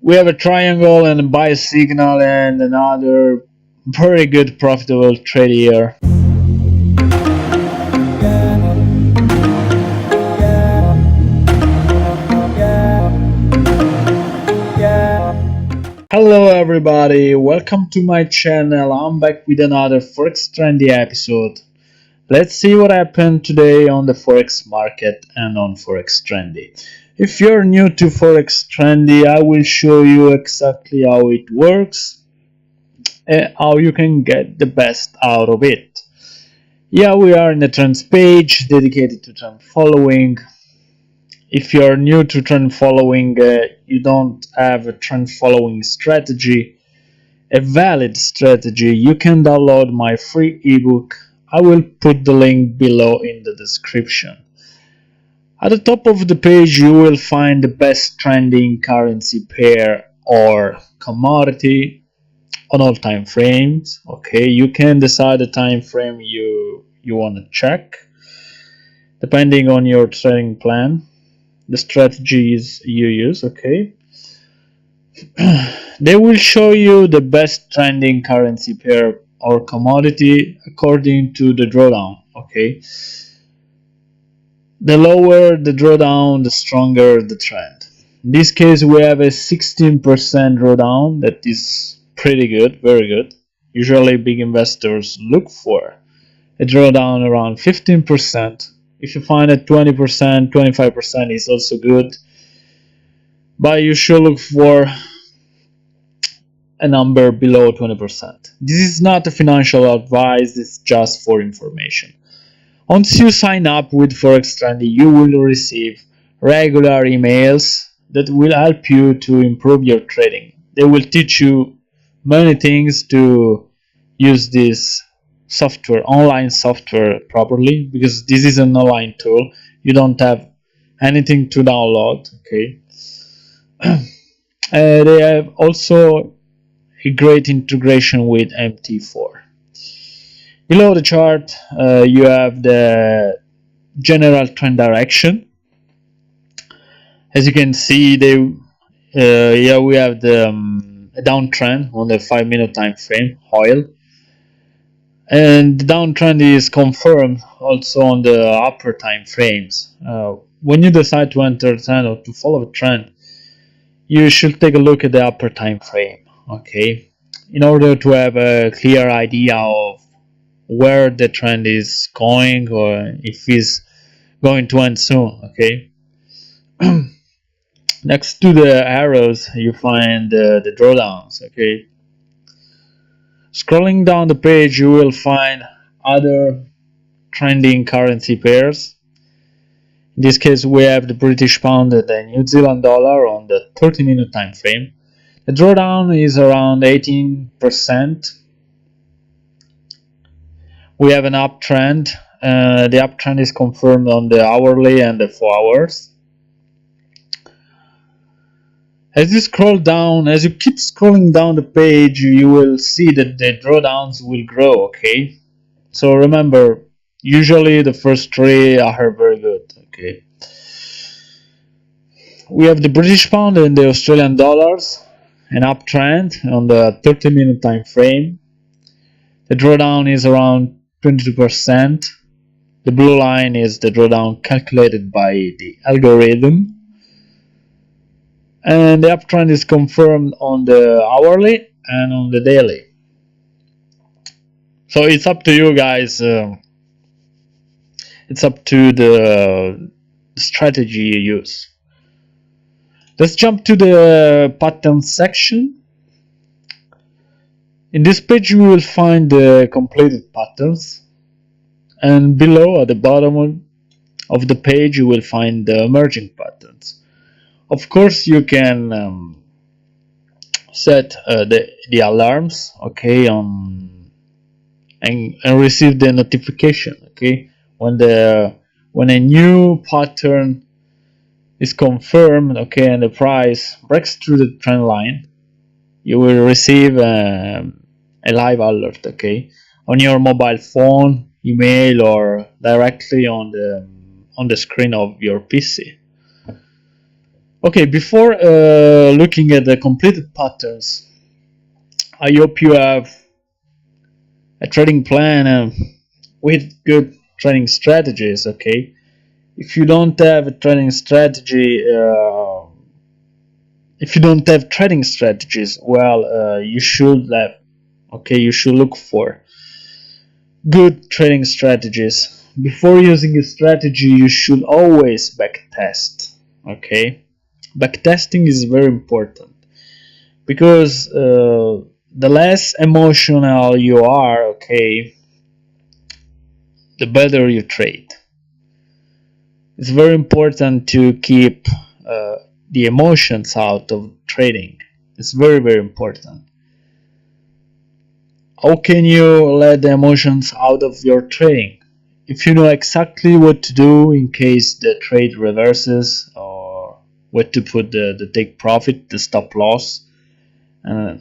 We have a triangle and a buy signal and another very good profitable trade here. Hello everybody, welcome to my channel. I'm back with another Forex Trendy episode. Let's see what happened today on the Forex market and on Forex Trendy. If you're new to Forex Trendy, I will show you exactly how it works and how you can get the best out of it. Yeah, we are in the trends page dedicated to trend following. If you're new to trend following, you don't have a trend following strategy, a valid strategy, you can download my free ebook. I will put the link below in the description. At the top of the page you will find the best trending currency pair or commodity on all time frames. Okay, you can decide the time frame you want to check depending on your trading plan, the strategies you use. Okay, they will show you the best trending currency pair or commodity according to the drawdown. Okay, the lower the drawdown, the stronger the trend. In this case we have a 16% drawdown. That is pretty good, very good. Usually big investors look for a drawdown around 15%. If you find a 20%, 25% is also good, but you should look for a number below 20%. This is not a financial advice, it's just for information. Once you sign up with Forex Trendy, you will receive regular emails that will help you to improve your trading. They will teach you many things to use this software, online software, properly, because this is an online tool. You don't have anything to download. Okay. They have also a great integration with MT4. Below the chart you have the general trend direction. As you can see, here we have the downtrend on the 5-minute time frame, oil, and the downtrend is confirmed also on the upper time frames. When you decide to enter a trend or to follow a trend, you should take a look at the upper time frame, okay, in order to have a clear idea of where the trend is going or if it's going to end soon. Okay. Next to the arrows you find the drawdowns. Okay, scrolling down the page you will find other trending currency pairs. In this case we have the British pound and the New Zealand dollar on the 30-minute time frame. The drawdown is around 18%. We have an uptrend. The uptrend is confirmed on the hourly and the 4 hours. As you scroll down, as you keep scrolling down the page, you will see that the drawdowns will grow. Okay, so remember, usually the first three are very good. Okay, we have the British pound and the Australian dollars, an uptrend on the 30-minute time frame. The drawdown is around 22%. The blue line is the drawdown calculated by the algorithm, and the uptrend is confirmed on the hourly and on the daily. So it's up to you guys. It's up to the strategy you use. Let's jump to the pattern section. In this page you will find the completed patterns, and below at the bottom of the page you will find the emerging patterns. Of course you can set the alarms, okay, and receive the notification, okay, when a new pattern is confirmed, okay, and the price breaks through the trend line. You will receive a live alert, okay, on your mobile phone, email, or directly on the screen of your PC. Okay, before looking at the completed patterns, I hope you have a trading plan with good trading strategies. Okay, if you don't have a trading strategy, if you don't have trading strategies, well, you should have. Okay, you should look for good trading strategies. Before using a strategy, you should always backtest. Okay, backtesting is very important because the less emotional you are, okay, the better you trade. It's very important to keep uh, the emotions out of trading. It's very, very important. How can you let the emotions out of your trading? If you know exactly what to do in case the trade reverses, or what to put the take profit, the stop loss, uh,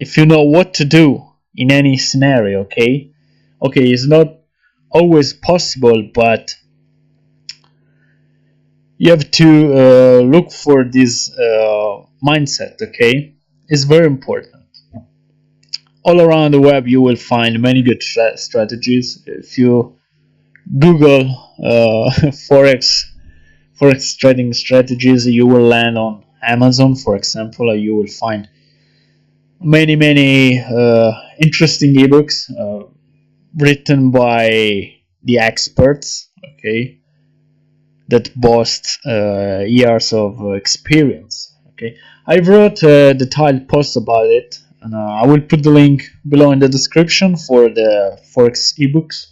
if you know what to do in any scenario, okay, it's not always possible, but you have to look for this mindset. Okay, it's very important. All around the web you will find many good strategies. If you google forex trading strategies, you will land on Amazon, for example. You will find many interesting ebooks written by the experts, okay, that boast years of experience. Okay, I wrote a detailed post about it, and I will put the link below in the description for the Forex ebooks.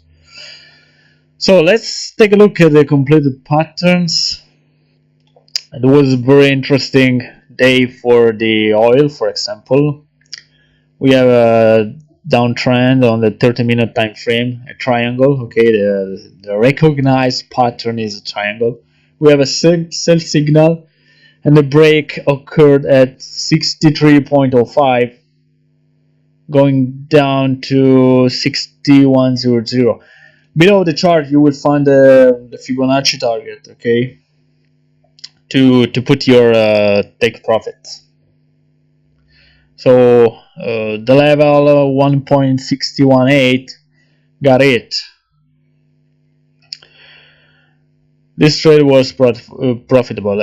So let's take a look at the completed patterns. It was a very interesting day for the oil, for example. We have a downtrend on the 30-minute time frame, a triangle. Okay, the recognized pattern is a triangle. We have a sell signal, and the break occurred at 63.05, going down to 6100. Below the chart, you will find the Fibonacci target. Okay, to put your take profit. So the level 1.618 got it. This trade was profitable.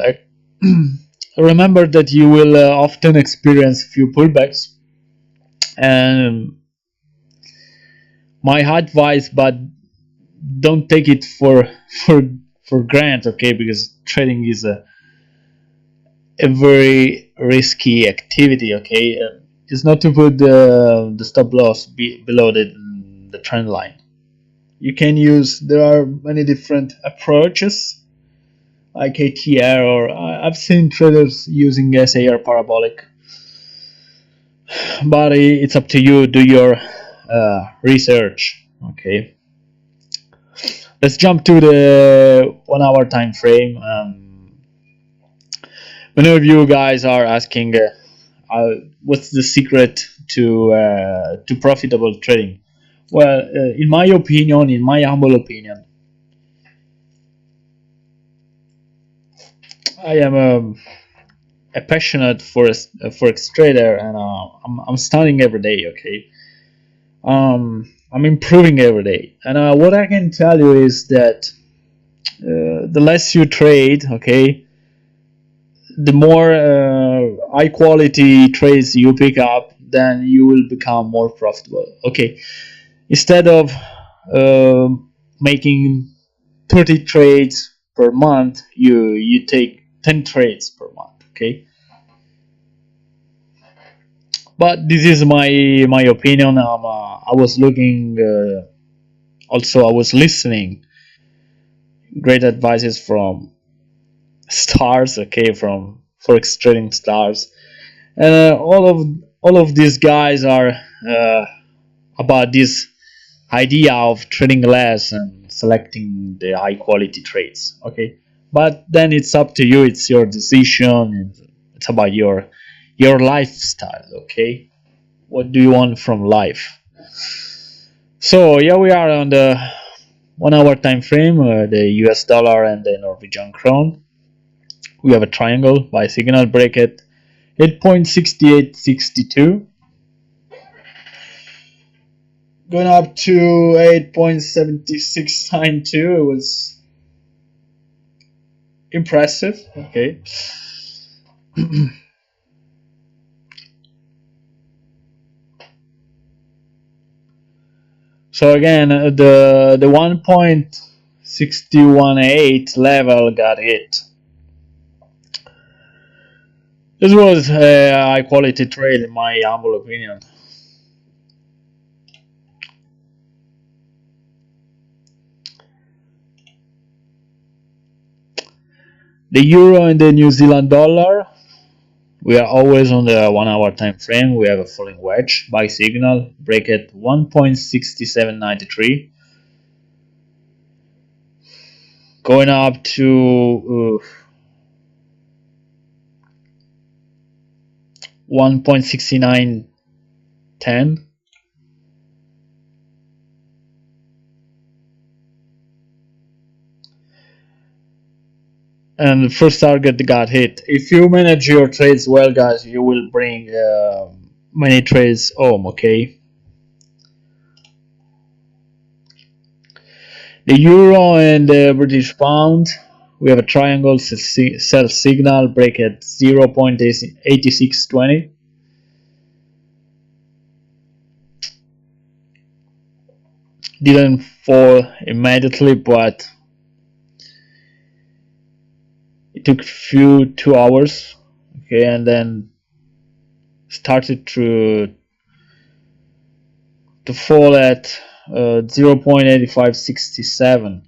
Remember that you will often experience few pullbacks, and my advice, but don't take it for for granted, okay? Because trading is a very risky activity, okay? It's not to put the stop loss below the trend line. You can use, there are many different approaches like ATR, or I've seen traders using SAR parabolic, but it's up to you. Do your research. Okay, let's jump to the 1 hour time frame. Many of you guys are asking what's the secret to profitable trading. Well, in my opinion, in my humble opinion, I am a passionate forex trader, and I'm studying every day. Okay, I'm improving every day, and what I can tell you is that the less you trade, okay, the more high quality trades you pick up, then you will become more profitable. Okay, instead of uh, making 30 trades per month, you take 10 trades per month. Okay, but this is my opinion. I was looking, also I was listening great advices from stars, okay, from forex trading stars, and all of these guys are uh, about this idea of trading less and selecting the high quality trades. Okay, but then it's up to you. It's your decision, and it's about your lifestyle. Okay, what do you want from life? So here we are on the 1 hour time frame, the US dollar and the Norwegian krone. We have a triangle by signal, break it 8.6862, going up to 8.7692. It was impressive. Okay. So again, the 1.618 level got hit. This was a high quality trade in my humble opinion. The euro and the New Zealand dollar, we are always on the 1 hour time frame. We have a falling wedge, buy signal, break at 1.6793, going up to 1.6910. And the first target got hit. If you manage your trades well, guys, you will bring many trades home. Okay. The euro and the British pound, we have a triangle, sell signal, break at 0.8620. Didn't fall immediately, but it took 2 hours, okay, and then started to fall at 0.8567.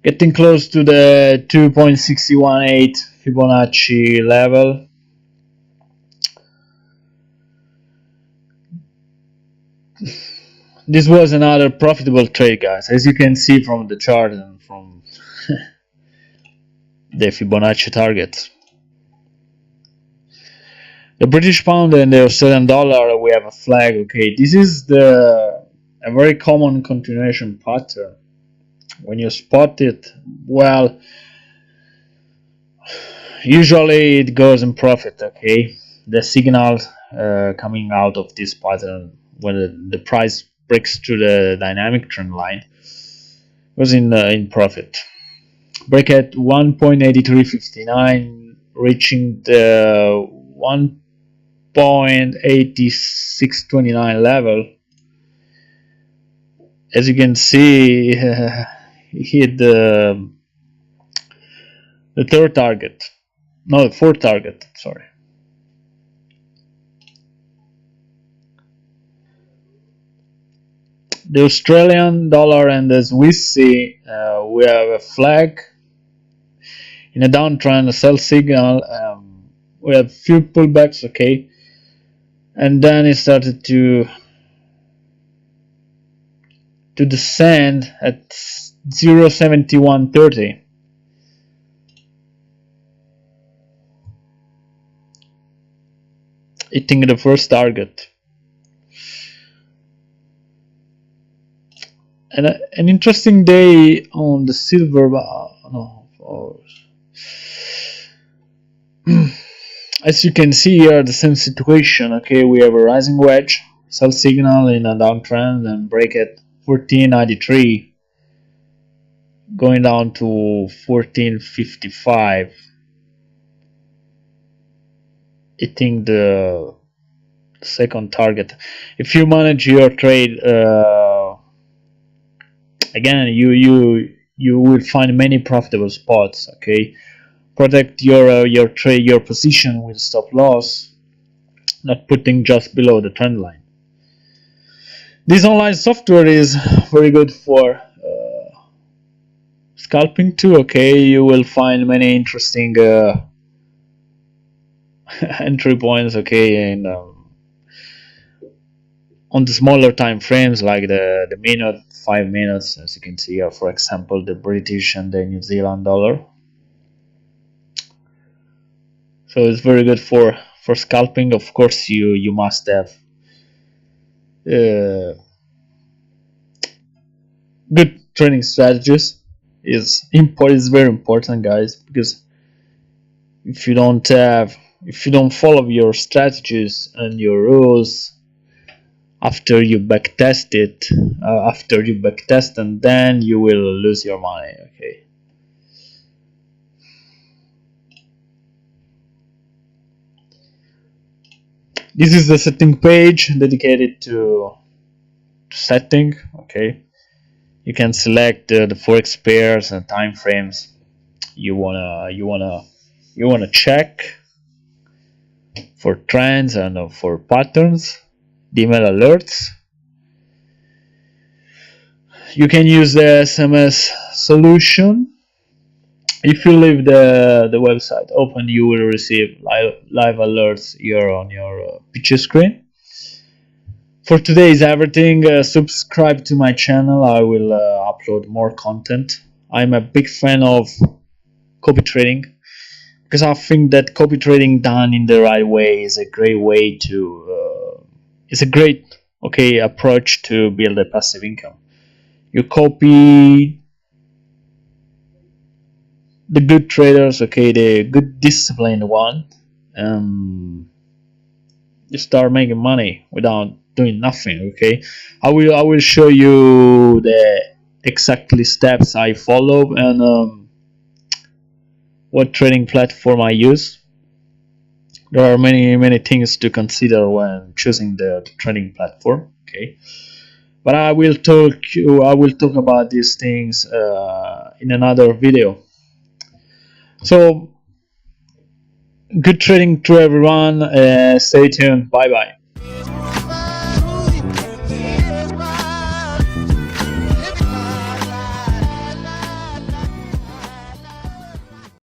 Getting close to the 2.618 Fibonacci level. This was another profitable trade, guys, as you can see from the chart and from the Fibonacci targets. The British pound and the Australian dollar, we have a flag. Okay, this is a very common continuation pattern. When you spot it, well, usually it goes in profit. Okay, the signal coming out of this pattern when the price breaks through the dynamic trend line was in profit. Break at 1.8359, reaching the 1.8629 level. As you can see, hit the third target, no, the fourth target, sorry. The Australian dollar and the Swiss, we have a flag in a downtrend, a sell signal. We have few pullbacks, okay, and then it started to descend at 0.7130. Hitting the first target. And an interesting day on the silver bar. As you can see here, the same situation. Okay, we have a rising wedge, sell signal in a downtrend, and break at 1493, going down to 1455, hitting the second target. If you manage your trade, again, you will find many profitable spots. Okay, protect your trade, your position with stop loss, not putting just below the trend line. This online software is very good for scalping too. Okay, you will find many interesting entry points. Okay, and on the smaller time frames, like the minute, 5 minutes, as you can see here, for example, the British and the New Zealand dollar. So it's very good for scalping. Of course, you must have good trading strategies. Is very important, guys, because if you don't follow your strategies and your rules after you backtest it, and then you will lose your money. Okay. This is the setting page dedicated to setting. Okay, you can select the forex pairs and time frames you wanna check for trends and for patterns. The email alerts. You can use the SMS solution. If you leave the website open, you will receive live alerts here on your picture screen. For today is everything. Subscribe to my channel. I will upload more content. I'm a big fan of copy trading because I think that copy trading done in the right way is a great way to it's a great approach to build a passive income. You copy the good traders, the good disciplined one, you start making money without doing nothing. Okay, I will show you the exactly steps I follow and what trading platform I use. There are many things to consider when choosing the trading platform. Okay, but I will talk about these things in another video. So good trading to everyone. Stay tuned. Bye bye.